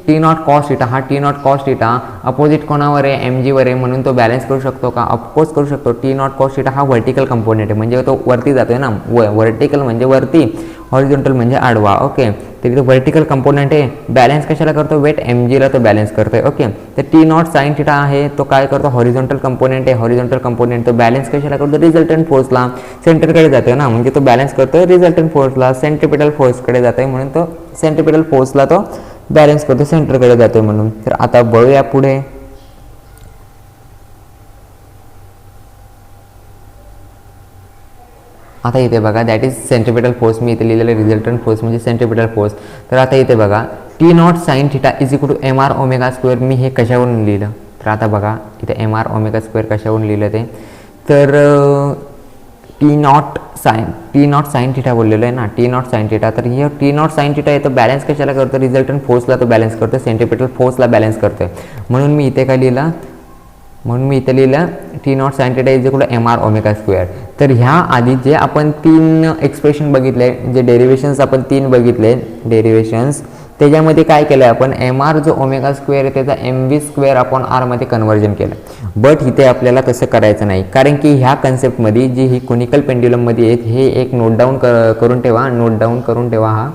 S1: टी नॉट कॉस थिटा, हा T not cos theta opposite कोणावर आहे, एम जीवर आहे, म्हणून तो बॅलन्स करू शकतो का? ऑफकोर्स करू शकतो. टी नॉट कॉस थिटा हा व्हर्टिकल कंपोनेंट आहे, म्हणजे तो वरती जातो आहे ना, व्हर्टिकल म्हणजे वरती, हॉरिझॉन्टल म्हणजे आडवा. ओके, तर इथं व्हर्टिकल कंपोनेंट आहे, बॅलन्स कशाला करतो? वेट एम जीला तो बॅलन्स करतोय. ओके, तर टी नॉट साइन थिटा आहे तो काय करतो? हॉरिझॉन्टल कंपोनेंट आहे, हॉरिझॉन्टल कंपोनेंट तो बॅलन्स कशाला करतो? रिझल्टंट फोर्सला, सेंटरकडे जातोय ना, म्हणजे तो बॅलन्स करतो रिझल्टंट फोर्सला, सेंट्रिपिटल फोर्सकडे जातोय, म्हणून तो सेंट्रिपिटल फोर्सला तो बॅलन्स करतो, सेंटरकडे जातोय म्हणून. तर आता बघूया पुढे. आता इथे बघा, दॅट इज सेंट्रिपिटल फोर्स, मी इथे लिहिलेलं रिझल्टंट फोर्स म्हणजे सेंट्रिपिटल फोर्स. तर आता इथे बघा, t not sign theta is equal to m r omega square, मी हे कशावरून लिहिलं? तर आता बघा इथे एम आर ओमेगा स्क्वेअर कशावरून लिहिलं ते, तर टी नॉट साइन थिटा बोललेलं आहे ना, टी नॉट साइन थिटा. तर हे टी नॉट साइन थिटा आहे तो बॅलन्स कशाला करतो? रिझल्टंट फोर्सला तो बॅलन्स करतो, सेंट्रिपिटल फोर्सला बॅलन्स करतोय. म्हणून मी इथे काय लिहिलं? T not sign theta is equal to m r omega square. तर ह्या आधी जे आपण 3 एक्सप्रेशन बघितले, जे डेरिवेशन्स आपण 3 बघितले डेरिवेशन्स, त्याच्यामध्ये काय केलं आपण? एम आर जो ओमेगा स्क्वेअर आहे त्याचा एम व्ही स्क्वेअर अपॉन आरमध्ये कन्वर्जन केलं. बट इथे आपल्याला तसं करायचं नाही, कारण की ह्या कन्सेप्टमध्ये जी ही कोनिकल पेंड्युलममध्ये आहेत, हे एक नोट डाऊन करून ठेवा. हा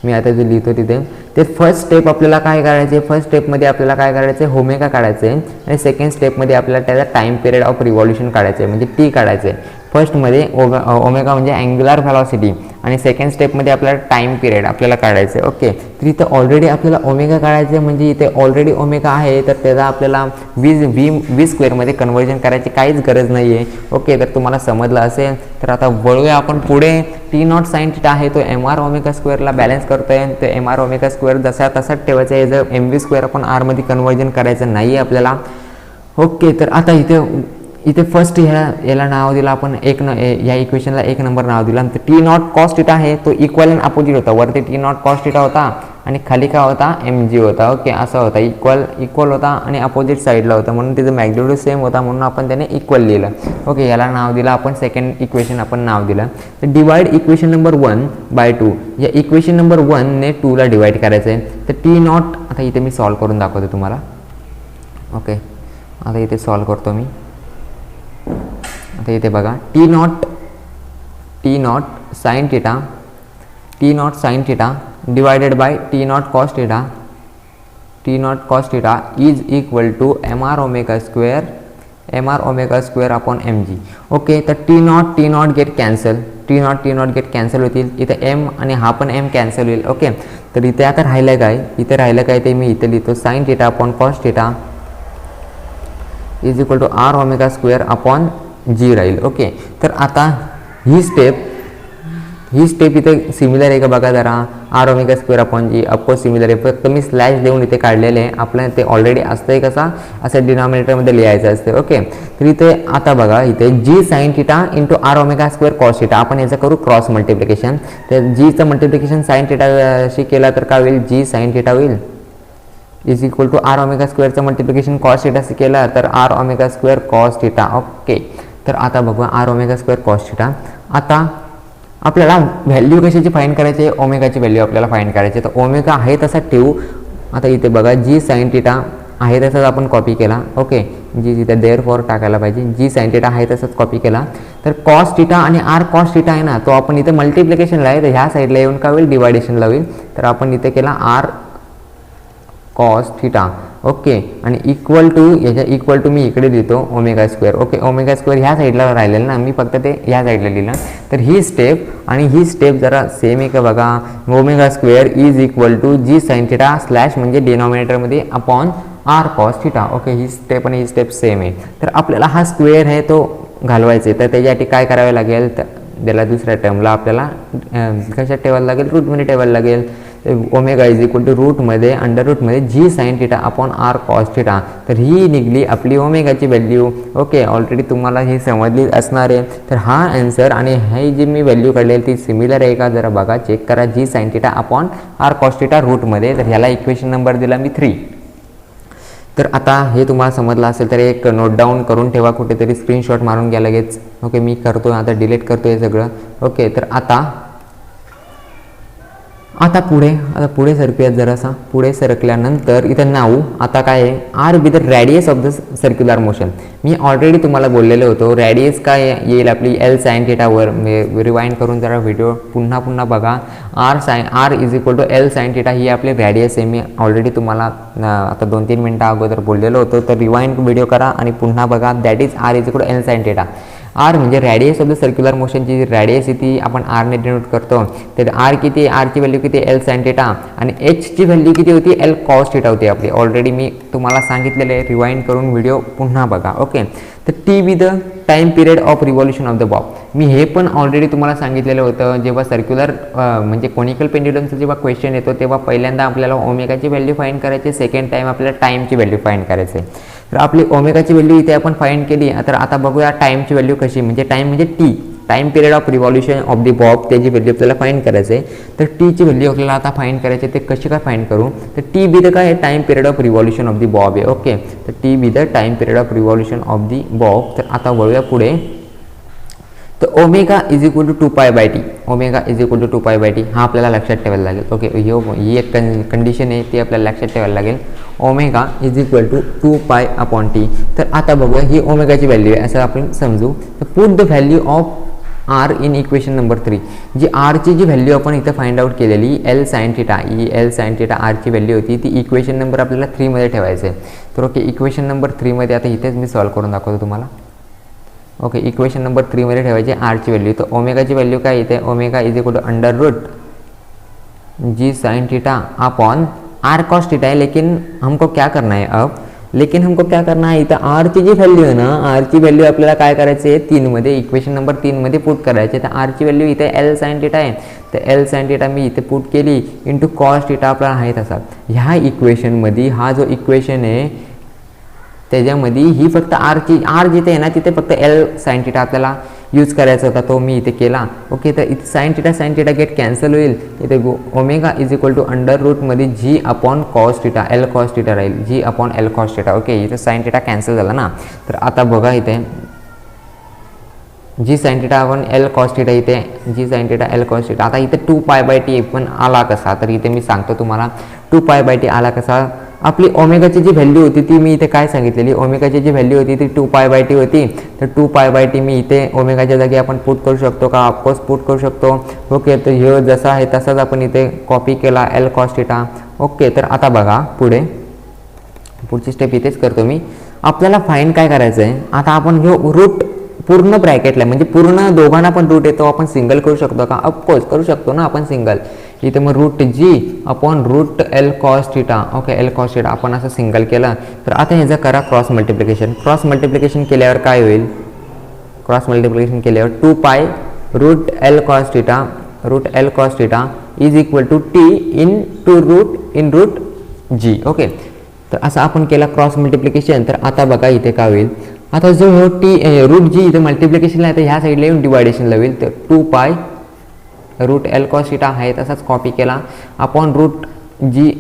S1: मी आता जे लिहितो तिथे, ते फर्स्ट स्टेप आपल्याला काय करायचे? फर्स्ट स्टेपमध्ये आपल्याला काय करायचं आहे? ओमेगा काढायचं आहे, आणि सेकंड स्टेपमध्ये आपल्याला त्याचा टाईम पिरियड ऑफ रिव्हॉल्युशन काढायचं आहे, म्हणजे टी काढायचं आहे. फर्स्टमध्ये ओमेगा म्हणजे अँग्युलर व्हेलॉसिटी, आणि सेकंड स्टेपमध्ये आपल्याला टाईम पिरियड आपल्याला काढायचं आहे. ओके, तर इथं ऑलरेडी आपल्याला ओमेगा काढायचं आहे, म्हणजे इथे ऑलरेडी ओमेगा आहे, तर त्याचा आपल्याला व्ही स्क्वेअरमध्ये कन्वर्जन करायची काहीच गरज नाही आहे. ओके, तर तुम्हाला समजलं असेल. तर आता वळूया आपण पुढे. टी नॉट साइन थिटा आहे तो एम आर ओमेगा स्क्वेअरला बॅलन्स करतोय, तो एम आर ओमेगा स्क्वेअर जसा तसाच ठेवायचा आहे, जर एम व्ही स्क्वेअर आपण आरमध्ये कन्वर्जन करायचं नाही आहे आपल्याला. ओके, तर आता इथे फर्स्ट याला नाव दिलं आपण या इक्वेशनला 1 नंबर नाव दिला. तर टी नॉट कॉस थिटा आहे तो इक्वल अँड अपोजिट होता, वरती टी नॉट कॉस थिटा होता आणि खाली काय होता? एम जी होता. ओके, असा होता, इक्वल होता आणि अपोजिट साईडला होता, म्हणून तिचं मॅग्निट्यूड सेम होता, म्हणून आपण त्याने इक्वल लिहिलं. ओके, याला नाव दिलं आपण, सेकंड इक्वेशन आपण नाव दिलं. तर डिवाइड इक्वेशन नंबर 1 बाय 2, या इक्वेशन नंबर 1 ने 2ला डिवाइड करायचं आहे. तर टी नॉट, आता इथे मी सॉल्व करून दाखवतो तुम्हाला. ओके, आता इथे सॉल्व करतो मी. आता इथे बघा, t not sign theta divided by t not cos theta is equal to m r omega square upon m g. Okay, तर टी नॉट गेट कॅन्सल होतील, इथे एम आणि हा पण एम कॅन्सल होईल. ओके, तर इथे आता राहिलं काय? ते मी इथे लिहितो, sin theta upon cos theta is equal to r omega square upon g राहील. ओके, तर आता ही स्टेप इथे सिमिलर आहे का बघा जरा, R omega square upon g of course similar आहे, फक्त मी स्लॅश देऊन इथे काढलेले आहे. आपल्याला ते ऑलरेडी असतंय कसा, असं डिनॉमिनेटरमध्ये लिहायचं असते. ओके, तर इथे आता बघा, इथे g sin theta into r omega square cos theta, आपण याचं करू क्रॉस मल्टिप्लिकेशन. तर जीचं मल्टिप्लिकेशन साइन थिटाशी केला तर काय होईल? जी साइन थिटा होईल is equal to r omega स्क्वेअरचं मल्टिप्लिकेशन कॉस थिटाशी केलं तर r omega square cos theta. Okay, तर आता बघूया r omega square cos theta. आता आपल्याला व्हॅल्यू कशाची फाईंड करायची आहे? ओमेगाची व्हॅल्यू आपल्याला फाईंड करायची आहे. तर ओमेगा आहे तसा ठेवू. आता इथे बघा, जी साइन थिटा आहे तसाच आपण कॉपी केला. ओके, जी तिथे देअर फॉर टाकायला पाहिजे, जी साइन थिटा आहे तसंच कॉपी केला. तर कॉस थिटा आणि आर कॉस थिटा आहे ना, तो आपण इथे मल्टिप्लिकेशनला आहे, तर ह्या साईडला येऊन काय होईल? डिवायडेशनला होईल. तर आपण इथे केला आर कॉस थिटा. ओके, आणि इक्वल टू मी इकडे लिहितो omega square. Okay, omega square ह्या साईडला राहिलेलं ना, मी फक्त ते ह्या साईडला लिहिलं. तर ही स्टेप आणि ही स्टेप जरा सेम आहे का बघा. Omega square is equal to g sin theta slash म्हणजे डिनॉमिनेटरमध्ये upon r cos theta. Okay, ही स्टेप आणि ही स्टेप सेम आहे. तर आपल्याला हा स्क्वेअर आहे तो घालवायचा आहे, तर त्याच्यासाठी काय करावे लागेल? तर त्याला दुसऱ्या टर्मला आपल्याला कशात ठेवायला लागेल? रूटमध्ये ठेवायला लागेल. ओमेगा इज इक्वल टू रूटमध्ये अंडर रूटमध्ये g sin theta upon r cos theta. तर ही निघली आपली ओमेगाची व्हॅल्यू. ओके, ऑलरेडी तुम्हाला ही समजली असणार आहे. तर हा आन्सर आणि ही जी मी व्हॅल्यू काढलेली ती सिमिलर आहे का जरा बघा, चेक करा. G sin theta upon r cos theta रूटमध्ये, तर ह्याला इक्वेशन नंबर दिला मी 3. तर आता हे तुम्हाला समजलं असेल तर एक नोट डाऊन करून ठेवा, कुठेतरी स्क्रीनशॉट मारून घ्या लगेच. ओके, मी करतो आता, डिलीट करतो हे सगळं. ओके, तर आता पुढे सरकूयात जरासा. पुढे सरकल्यानंतर इथं नाव आता काय आहे, r with the radius of the circular motion. मी ऑलरेडी तुम्हाला बोललेलो होतो रॅडियस काय येईल आपली एल साइन थिटावर. रिवाइंड करून जरा व्हिडिओ पुन्हा बघा. R is equal to l sin theta ही आपली रॅडियस आहे. मी ऑलरेडी तुम्हाला आता 2-3 मिनटं अगोदर बोललेलो होतो. तर रिवाइंड व्हिडिओ करा आणि पुन्हा बघा. That is r is equal to l sin theta. R म्हणजे रॅडियस ऑफ द सर्क्युलर मोशनची रॅडियस ती आपण आरने डिनोट करतो. तर आर किती, आरची व्हॅल्यू किती एल साइन थिटा आणि एचची व्हॅल्यू किती होती एल कॉस थिटा होती आपली. ऑलरेडी मी तुम्हाला सांगितलेलं आहे, रिवाइंड करून व्हिडिओ पुन्हा बघा. ओके, तर t with the time period of revolution of the bob. मी हे पण ऑलरेडी तुम्हाला सांगितलेलं होतं. जेव्हा सर्क्युलर म्हणजे कोनिकल पेंड्युलमचा जेव्हा क्वेश्चन येतो तेव्हा पहिल्यांदा आपल्याला ओमेगाची व्हॅल्यू फाइंड करायची, सेकंड टाईम आपल्याला टाईमची व्हॅल्यू फाइंड करायची. तर आपली ओमेगाची व्हॅल्यू इथे आपण फाइंड केली. तर आता बघूया टाईमची व्हॅल्यू कशी, म्हणजे टाईम म्हणजे T, time period of revolution of the Bob, त्याची व्हॅल्यू आपल्याला फाइंड करायचं आहे. तर टीची व्हॅल्यू आपल्याला आता फाइंड करायची आहे. ते कशी काय फाइंड करू, तर टी विथ काय आहे time period of revolution of the bob आहे. ओके, तर t with time period of revolution of the bob. तर आता वळूया पुढे. तर omega is equal to 2π/t. Omega is equal to 2π/t हा आपल्याला लक्षात ठेवायला लागेल. ओके, ही एक कंडिशन आहे ती आपल्याला लक्षात ठेवायला लागेल. Omega is equal to 2π/t. तर आता बघूया ही ओमेगाची व्हॅल्यू आहे असं आपण समजू. तर put the value of r in equation number 3. जी आरची जी व्हॅल्यू आपण इथं फाइंड आउट केलेली एल साइन थिटा, ही एल साइन थिटा आरची व्हॅल्यू होती ती इक्वेशन नंबर आपल्याला 3 मध्ये ठेवायचं आहे. तर ओके, इक्वेशन नंबर 3 मध्ये आता इथेच मी सॉल्व्ह करून दाखवतो तुम्हाला. ओके, इक्वेशन नंबर 3 मध्ये ठेवायची आरची व्हॅल्यू. तर ओमेगाची व्हॅल्यू काय येते, omega is equal to under root g sign theta upon r cos theta है. लेकिन हमको क्या करना है इथं आरची जी व्हॅल्यू आहे ना, आरची व्हॅल्यू आपल्याला काय करायची आहे 3 मध्ये, इक्वेशन नंबर 3 मध्ये पुट करायचे. तर आरची व्हॅल्यू इथे एल साइन थीटा आहे. तर एल साइन थीटा मी इथे पुट केली इंटू कॉस थीटा आपल्याला आहे तसा. ह्या इक्वेशनमध्ये हा जो इक्वेशन आहे त्याच्यामध्ये ही फक्त आर जिथे आहे ना तिथे फक्त एल साइन थीटा आपल्याला यूज करायचा होता, तो मी इथे केला. ओके, तर इथे साइन थीटा गेट कॅन्सल होईल. इथे omega is equal to under रूटमध्ये g upon cos theta, l cos theta राहील, g upon l cos theta. Okay, इथे साइन थीटा कॅन्सल झाला ना. तर आता बघा इथे g sign theta upon l cos theta, इथे g sign theta l cos theta. आता इथे 2π/t पण आला कसा, तर इथे मी सांगतो तुम्हाला 2π/t आला कसा. आपली ओमेगाची जी व्हॅल्यू होती ती मी इथे काय सांगितलेली, ओमेगाची जी व्हॅल्यू होती ती 2π/t होती. तर 2π/t मी इथे ओमेगाच्या जागी आपण पुट करू शकतो का, ऑफकोर्स पुट करू शकतो. ओके, तर ह्यो जसा आहे तसाच आपण इथे कॉपी केला एल कॉस थीटा. ओके, तर आता बघा पुढची स्टेप इथेच करतो मी. आपल्याला फाइंड काय करायचं आहे, आता आपण ह्यो रूट पूर्ण ब्रॅकेटला म्हणजे पूर्ण दोघांना पण रूट येतो, आपण सिंगल करू शकतो का, ऑफकोर्स करू शकतो ना आपण सिंगल. इथे मग root g upon root l cos theta. Okay, l cos theta आपण असं सिंगल केलं. तर आता ह्याचं करा क्रॉस मल्टिप्लिकेशन केल्यावर काय होईल, क्रॉस मल्टिप्लिकेशन केल्यावर 2π root l cos theta is equal to t in root g. Okay, तर असं आपण केला क्रॉस मल्टिप्लिकेशन. तर आता बघा इथे काय होईल, आता जो हो टी रूट जी इथे मल्टिप्लिकेशनला आहे तर ह्या साईडला येऊन डिवायडेशनला होईल. तर 2π रूट एल कॉस थीटा आहे तसाच कॉपी केला अपॉन रूट जी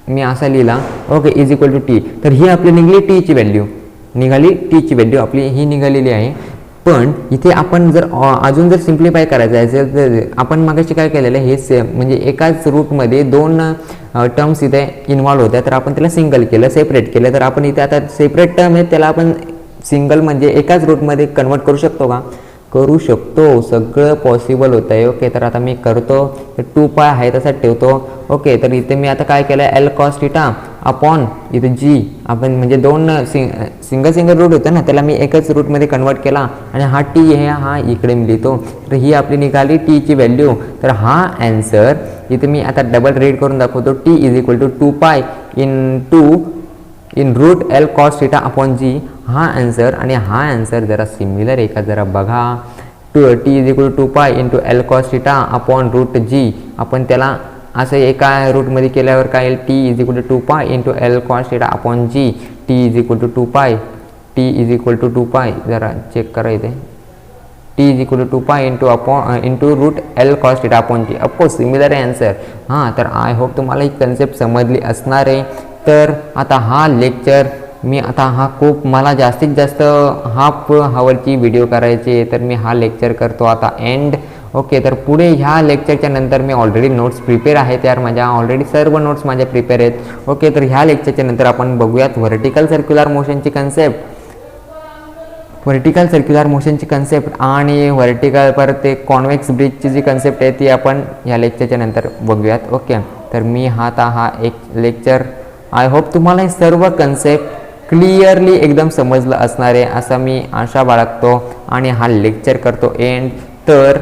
S1: मी असा लिहिला. Okay, is equal to t. तर ही आपली निघाली टीची व्हॅल्यू आपली ही निघालेली आहे. पण इथे आपण जर अजून जर सिम्प्लिफाय करायचं असेल तर आपण मागाशी काय केलेलं आहे, हे म्हणजे एकाच रूटमध्ये 2 टर्म्स इथे इन्व्हॉल्व होत्या. तर आपण त्याला सिंगल केलं, सेपरेट केलं. तर आपण इथे आता सेपरेट टर्म आहे त्याला आपण सिंगल म्हणजे एकाच रूटमध्ये कन्वर्ट करू शकतो का, करू शकतो, सगळं पॉसिबल होतं आहे. ओके, तर आता मी करतो. तर 2π आहे तसा ठेवतो. ओके, तर इथे मी आता काय केलं एल कॉस थीटा अपॉन इथे जी आपण म्हणजे 2 सिंगल रूट होतं ना त्याला मी एकच रूटमध्ये कन्वर्ट केला आणि हा टी आहे हा इकडे मी लिहितो. तर ही आपली निघाली टीची व्हॅल्यू. तर हा ॲन्सर इथे मी आता डबल रीड करून दाखवतो. T is equal to 2π in root l cos theta upon g हा आन्सर. आणि हा आन्सर जरा सिमिलर आहे का जरा बघा. T is equal to 2π into l cos theta upon root g. आपण त्याला असं एका रूटमध्ये केल्यावर काय येईल, t is equal to 2π into l cos theta upon g. T is equal to 2π जरा चेक करा इथे. T is equal to 2π into root l cos theta upon g. Of course similar आहे आन्सर. हां, तर आय होप तुम्हाला ही concept समजली असणार आहे. तर आता हा लेक्चर मी आता हा खूप मला जास्तीत जास्त हाफ हावरची व्हिडिओ करायची आहे, तर मी हा लेक्चर करतो आता एंड. ओके, तर पुढे ह्या लेक्चरच्या नंतर मी ऑलरेडी नोट्स प्रिपेअर आहेत यार, माझ्या ऑलरेडी सर्व नोट्स माझ्या प्रिपेअर आहेत. ओके, तर ह्या लेक्चरच्या नंतर आपण बघूयात व्हर्टिकल सर्क्युलर मोशनची कन्सेप्ट आणि व्हर्टिकल परत ते कॉन्व्हेक्स ब्रिजची जी कन्सेप्ट आहे ती आपण ह्या लेक्चरच्या नंतर बघूयात. ओके, तर मी हा एक लेक्चर, आय होप तुम्हाला हे सर्व कन्सेप्ट क्लिअरली एकदम समजलं असणार आहे असं मी आशा बाळगतो आणि हा लेक्चर करतो एंड. तर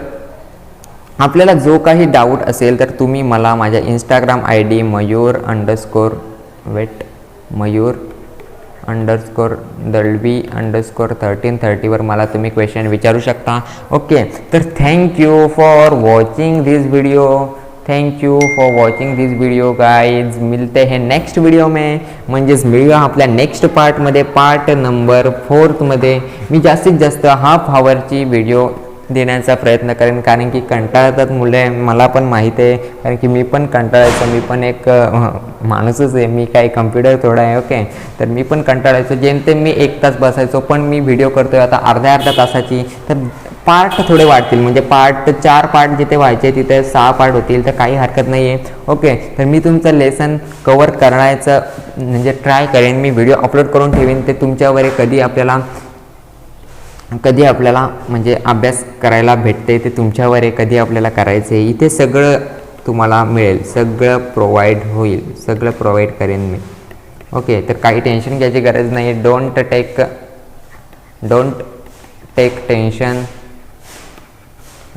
S1: आपल्याला जो काही डाऊट असेल तर तुम्ही मला माझ्या इंस्टाग्राम ID मयूर_दळवी_1330 वर मला तुम्ही क्वेश्चन विचारू शकता. ओके, तर thank you for watching this video guys. मिलते हैं नेक्स्ट व्हिडिओ में, म्हणजेच मिळूया आपल्या नेक्स्ट पार्टमध्ये, पार्ट नंबर 4 मध्ये. मी जास्तीत जास्त हाफ आवरची व्हिडिओ देण्याचा प्रयत्न करेन, कारण की कंटाळतात मुले, मला पण माहीत आहे, कारण की मी पण कंटाळायचो, मी पण एक माणूसच आहे, मी काही कम्प्युटर थोडा आहे. ओके, तर मी पण कंटाळायचो, जेमतेम मी 1 तास बसायचो, पण मी व्हिडिओ करतोय आता अर्ध्या तासाची, तर पार्ट थोडे वाढतील, म्हणजे 4 पार्ट जिथे व्हायचे तिथे 6 पार्ट होतील, तर काही हरकत नाही आहे. ओके, तर मी तुमचं लेसन कवर करण्याचं म्हणजे ट्राय करेन, मी व्हिडिओ अपलोड करून ठेवीन, ते तुमच्यावर कधी आपल्याला म्हणजे अभ्यास करायला भेटते ते तुमच्यावर आहे, कधी आपल्याला करायचं आहे. इथे सगळं तुम्हाला मिळेल, सगळं प्रोव्हाइड होईल, सगळं प्रोव्हाइड करेन मी. ओके, तर काही टेन्शन घ्यायची गरज नाही, don't take tension.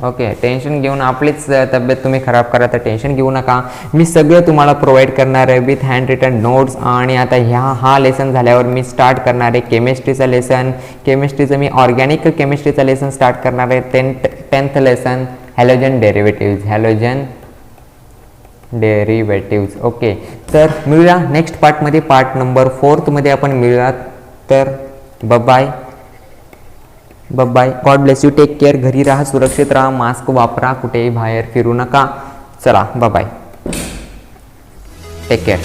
S1: Okay, tension घेऊन आपलीच तब्येत तुम्ही खराब करा, तर टेन्शन घेऊ नका, मी सगळं तुम्हाला प्रोव्हाइड करणार आहे विथ हँड रिटन नोट्स. आणि आता हा लेसन झाल्यावर मी स्टार्ट करणार आहे केमिस्ट्रीचं लेसन. केमिस्ट्रीचं मी ऑर्गॅनिक केमिस्ट्रीचं लेसन स्टार्ट करणार आहे. 10th lesson halogen derivatives. Okay, तर मिळूया नेक्स्ट पार्टमध्ये, पार्ट नंबर 4 मध्ये आपण मिळूयात. तर bye, god bless you, take care, घरी राहा, सुरक्षित राहा, मास्क वापरा, कुठेही बाहेर फिरू नका. चला, बाय, टेक केअर.